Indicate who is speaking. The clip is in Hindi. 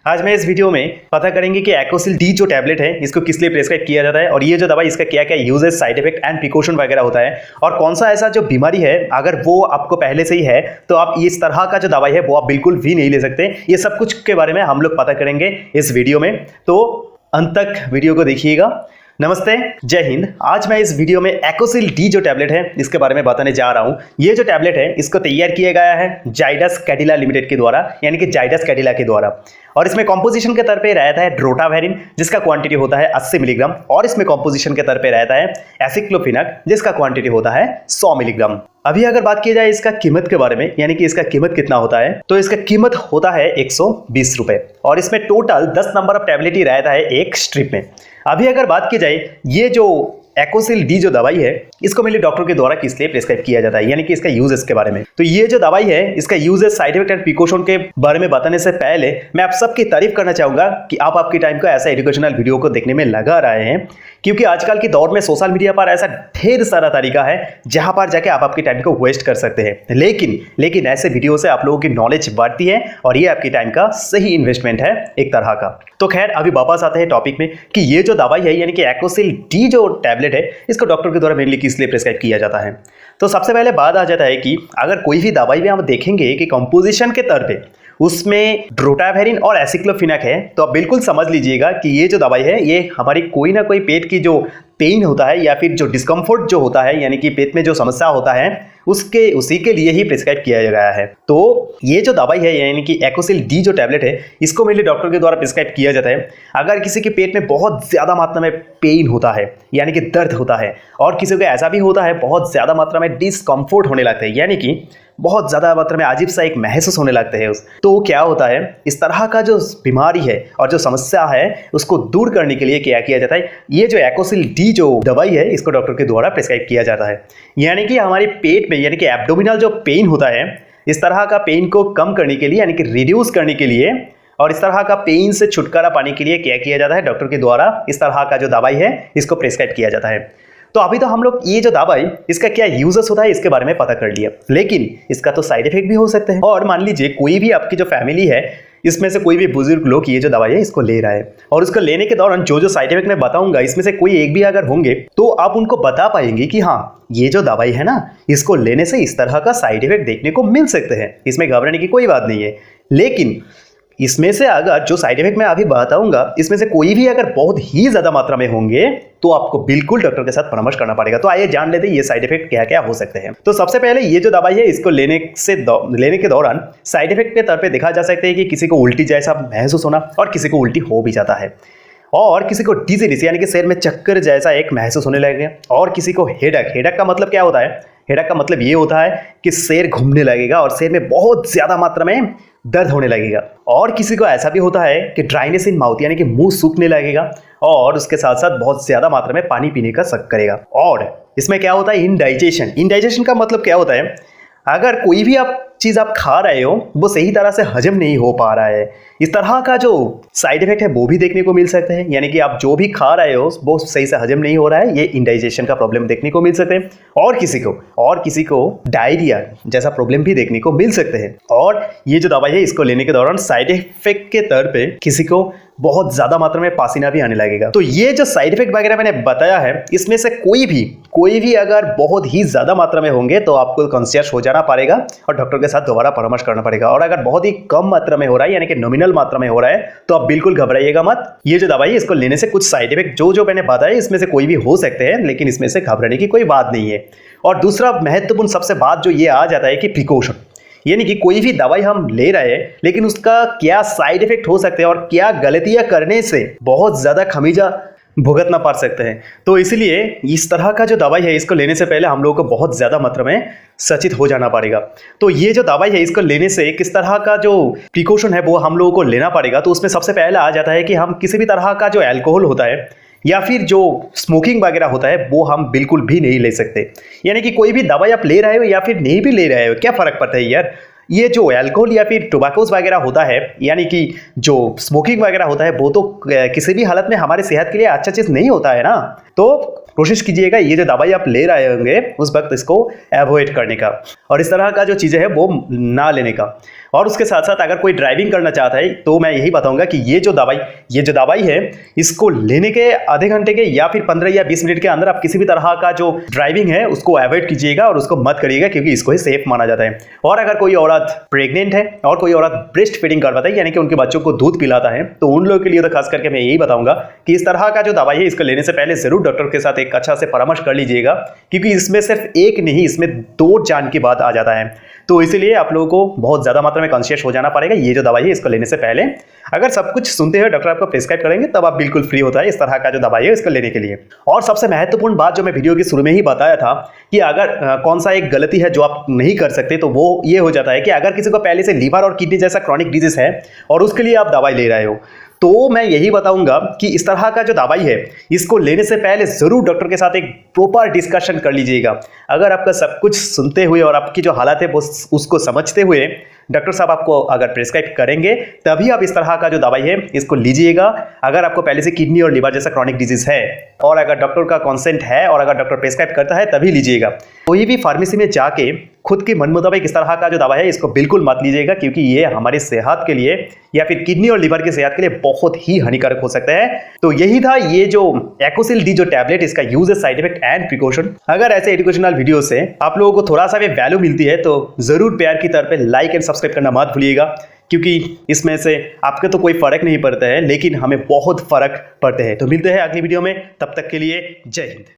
Speaker 1: आज मैं इस वीडियो में पता करेंगे कि एकोसिल डी जो टैबलेट है इसको किस लिए प्रेस्क्राइब किया जाता है और ये जो दवाई इसका क्या क्या uses, side effect and precaution वगैरह होता है और कौन सा ऐसा जो बीमारी है अगर वो आपको पहले से ही है तो आप इस तरह का जो दवाई है वो आप बिल्कुल भी नहीं ले सकते। ये सब कुछ के बारे में हम लोग पता करेंगे इस वीडियो में, तो अंत तक वीडियो को देखिएगा। नमस्ते, जय हिंद। आज मैं इस वीडियो में एकोसिल डी जो टैबलेट है इसके बारे में बताने जा रहा हूं। ये जो टैबलेट है इसको तैयार किया गया है जाइडस कैडिला लिमिटेड के द्वारा, यानी कि जाइडस कैडिला के द्वारा, और इसमें कॉम्पोजिशन के तौर पे रहता है ड्रोटावेरिन जिसका क्वांटिटी होता है 80 मिलीग्राम, और इसमें कॉम्पोजिशन के तौर पे रहता है एसिक्लोफिनक जिसका क्वांटिटी होता है 100 मिलीग्राम। अभी अगर बात की जाए इसका कीमत के बारे में, यानी कि इसका कीमत कितना होता है, तो इसका कीमत होता है 120 रुपए और इसमें टोटल 10 नंबर ऑफ टैबलेट ही रहता है एक स्ट्रिप में। अभी अगर बात की जाए ये जो एकोसिल डी जो दवाई है इसको मेरे डॉक्टर के द्वारा किस लिए प्रेस्क्राइब किया जाता है, यानी कि इसका यूजेस के बारे में। तो ये जो दवाई है इसका uses, side effect and precaution के बारे में बताने से पहले मैं आप सबकी तारीफ करना चाहूंगा कि आप आपके टाइम को ऐसा एजुकेशनल वीडियो को देखने में लगा रहे हैं, क्योंकि आजकल के दौर में सोशल मीडिया पर ऐसा ढेर सारा तरीका है जहां पर जाके आप आपके टाइम को वेस्ट कर सकते हैं, लेकिन ऐसे वीडियो से आप लोगों की नॉलेज बढ़ती है और ये आपके टाइम का सही इन्वेस्टमेंट है एक तरह का। तो खैर अभी वापस आते हैं टॉपिक में कि ये जो दवाई है यानी कि एकोसिल डी जो टैबलेट है इसको डॉक्टर के द्वारा मेनली किस लिए प्रेस्क्राइब किया जाता है। तो सबसे पहले बात आ जाता है कि अगर कोई भी दवाई में हम देखेंगे कि कंपोजिशन के तौर पे उसमें ड्रोटावेरिन और एसिक्लोफिनक है तो आप बिल्कुल समझ लीजिएगा कि ये जो दवाई है ये हमारी कोई ना कोई पेट की जो पेन होता है या फिर जो डिस्कम्फर्ट जो होता है, यानी कि पेट में जो समस्या होता है उसी के लिए ही प्रिस्क्राइब किया गया है। तो ये जो दवाई है यानी कि एकोसिल डी जो टैबलेट है इसको मेरे डॉक्टर के द्वारा प्रिस्क्राइब किया जाता है अगर किसी के पेट में बहुत ज़्यादा मात्रा में पेन होता है, यानी कि दर्द होता है, और किसी को ऐसा भी होता है बहुत ज़्यादा मात्रा में डिस्कम्फर्ट होने लगता है, यानी कि बहुत ज़्यादा मात्रा में अजीब सा एक महसूस होने लगते हैं तो क्या होता है, इस तरह का जो बीमारी है और जो समस्या है उसको दूर करने के लिए क्या किया जाता है, ये जो एकोसिल डी जो दवाई है इसको डॉक्टर के द्वारा प्रिस्क्राइब किया जाता है। यानी कि हमारे पेट में यानी कि एब्डोमिनल जो पेन होता है इस तरह का पेन को कम करने के लिए, यानी कि रिड्यूस करने के लिए और इस तरह का पेन से छुटकारा पाने के लिए क्या किया जाता है, डॉक्टर के द्वारा इस तरह का जो दवाई है इसको प्रिस्क्राइब किया जाता है। तो अभी तो हम लोग ये जो दवाई इसका क्या यूजेस होता है इसके बारे में पता कर लिया, लेकिन इसका तो साइड इफेक्ट भी हो सकते हैं। और मान लीजिए कोई भी आपकी जो फैमिली है इसमें से कोई भी बुजुर्ग लोग ये जो दवाई है इसको ले रहा है और उसको लेने के दौरान जो साइड इफेक्ट मैं बताऊंगा इसमें से कोई एक भी अगर होंगे तो आप उनको बता पाएंगे कि हाँ ये जो दवाई है ना इसको लेने से इस तरह का साइड इफेक्ट देखने को मिल सकते हैं, इसमें घबराने की कोई बात नहीं है। लेकिन इसमें से अगर जो साइड इफेक्ट मैं अभी बताऊंगा इसमें से कोई भी अगर बहुत ही ज्यादा मात्रा में होंगे तो आपको बिल्कुल डॉक्टर के साथ परामर्श करना पड़ेगा। तो आइए जान लेते हैं ये साइड इफेक्ट क्या क्या हो सकते हैं। तो सबसे पहले ये जो दवाई है इसको लेने के दौरान साइड इफेक्ट के तौर पे देखा जा सकता है कि किसी को उल्टी जैसा महसूस होना और किसी को उल्टी हो भी जाता है, और किसी को डिजीनेस यानी कि सिर में चक्कर जैसा एक महसूस होने लगेगा, और किसी को हेडक का मतलब क्या होता है, हेडक का मतलब ये होता है कि सिर घूमने लगेगा और सिर में बहुत ज्यादा मात्रा में दर्द होने लगेगा, और किसी को ऐसा भी होता है कि ड्राइनेस इन माउथ यानी कि मुंह सूखने लगेगा और उसके साथ साथ बहुत ज्यादा मात्रा में पानी पीने का शक करेगा। और इसमें क्या होता है, इंडाइजेशन का मतलब क्या होता है, अगर कोई भी चीज आप खा रहे हो वो सही तरह से हजम नहीं हो पा रहा है, इस तरह का जो साइड इफेक्ट है वो भी देखने को मिल सकते हैं, यानी कि आप जो भी खा रहे हो वो सही से हजम नहीं हो रहा है, ये इंडाइजेशन का प्रॉब्लम देखने को मिल सकते हैं। और किसी को डायरिया जैसा प्रॉब्लम भी देखने को मिल सकते हैं। और ये जो दवाई है इसको लेने के दौरान साइड इफेक्ट के तौर पे किसी को बहुत ज्यादा मात्रा में पसीना भी आने लगेगा। तो ये जो साइड इफेक्ट वगैरह मैंने बताया है इसमें से कोई भी अगर बहुत ही ज्यादा मात्रा में होंगे तो आपको कॉन्शियस हो जाना पड़ेगा और डॉक्टर के साथ दोबारा परामर्श करना पड़ेगा। और अगर बहुत ही कम मात्रा में हो रहा है यानी कि नॉमिनल मात्रा में हो रहा है तो आप बिल्कुल घबराइएगा मत। ये जो दवाई है इसको लेने से कुछ साइड इफेक्ट जो मैंने बताया इसमें से कोई भी हो सकते हैं, लेकिन इसमें से घबराने की कोई बात नहीं है। और दूसरा महत्वपूर्ण सबसे बात जो ये आ जाता है कि प्रिकॉशन, यानी कि कोई भी दवाई हम ले रहे हैं लेकिन उसका क्या साइड इफेक्ट हो सकते हैं और क्या गलतियां करने से बहुत ज्यादा खमीजा भुगतना पड़ सकते हैं। तो इसलिए इस तरह का जो दवाई है इसको लेने से पहले हम लोगों को बहुत ज्यादा मात्रा में सचेत हो जाना पड़ेगा। तो ये जो दवाई है इसको लेने से किस तरह का जो प्रिकॉशन है वो हम लोगों को लेना पड़ेगा। तो उसमें सबसे पहले आ जाता है कि हम किसी भी तरह का जो अल्कोहल होता है या फिर जो स्मोकिंग वगैरह होता है वो हम बिल्कुल भी नहीं ले सकते। यानी कि कोई भी दवाई आप ले रहे हो या फिर नहीं भी ले रहे हो क्या फर्क पड़ता है यार, ये जो अल्कोहल या फिर टोबैकोस वगैरह होता है यानी कि जो स्मोकिंग वगैरह होता है वो तो किसी भी हालत में हमारे सेहत के लिए अच्छा चीज नहीं होता है ना। तो कोशिश कीजिएगा ये जो दवाई आप ले रहे होंगे उस वक्त इसको अवॉइड करने का और इस तरह का जो चीजें है वो ना लेने का। और उसके साथ साथ अगर कोई ड्राइविंग करना चाहता है तो मैं यही बताऊंगा कि ये जो दवाई है इसको लेने के आधे घंटे के या फिर 15 या 20 मिनट के अंदर आप किसी भी तरह का जो ड्राइविंग है उसको अवॉइड कीजिएगा और उसको मत करिएगा, क्योंकि इसको ही सेफ माना जाता है। और अगर कोई औरत प्रेग्नेंट है और कोई औरत ब्रेस्ट फीडिंग करवाता है यानी कि उनके बच्चों को दूध पिलाता है, तो उन लोगों के लिए तो खास करके मैं यही बताऊंगा कि इस तरह का जो दवाई है इसको लेने से पहले जरूर डॉक्टर के साथ एक अच्छा से परामर्श कर लीजिएगा, क्योंकि इसमें सिर्फ एक नहीं, इसमें 2 जान की बात आ जाता है। तो इसीलिए आप लोगों को बहुत ज्यादा मात्रा में कॉन्शियस हो जाना पड़ेगा ये जो दवाई है इसको लेने से पहले। अगर सब कुछ सुनते हुए डॉक्टर आपको प्रिस्क्राइब करेंगे तब आप बिल्कुल फ्री होता है इस तरह का जो दवाई है इसको लेने के लिए। और सबसे महत्वपूर्ण बात जो मैं वीडियो के शुरू में ही बताया था कि अगर कौन सा एक गलती है जो आप नहीं कर सकते, तो वो ये हो जाता है कि अगर किसी को पहले से लीवर और किडनी जैसा क्रॉनिक डिजीज है और उसके लिए आप दवाई ले रहे हो, तो मैं यही बताऊंगा कि इस तरह का जो दवाई है इसको लेने से पहले जरूर डॉक्टर के साथ एक प्रॉपर डिस्कशन कर लीजिएगा। अगर आपका सब कुछ सुनते हुए और आपकी जो हालत है वो उसको समझते हुए डॉक्टर साहब आपको अगर प्रिस्क्राइब करेंगे तभी आप इस तरह का जो दवाई है इसको लीजिएगा। अगर आपको पहले से किडनी और लिवर जैसा क्रॉनिक डिजीज है और अगर डॉक्टर का कंसेंट है और अगर डॉक्टर प्रिस्क्राइब करता है तभी लीजिएगा। कोई भी फार्मेसी में जाके खुद की मन मुताबिक इस तरह का जो दवा है इसको बिल्कुल मत लीजिएगा, क्योंकि ये हमारी सेहत के लिए या फिर किडनी और लिवर की सेहत के लिए बहुत ही हानिकारक हो सकता है। तो यही था ये जो एकोसिल डी जो टैबलेट, इसका uses, side effect and precaution. अगर ऐसे एजुकेशनल वीडियो से आप लोगों को थोड़ा सा भी वैल्यू मिलती है तो जरूर प्यार की तरफ पे लाइक एंड सब्सक्राइब करना मत भूलिएगा, क्योंकि इसमें से आपके तो कोई फर्क नहीं पड़ता है लेकिन हमें बहुत फर्क पड़ते हैं। तो मिलते हैं अगली वीडियो में, तब तक के लिए जय हिंद।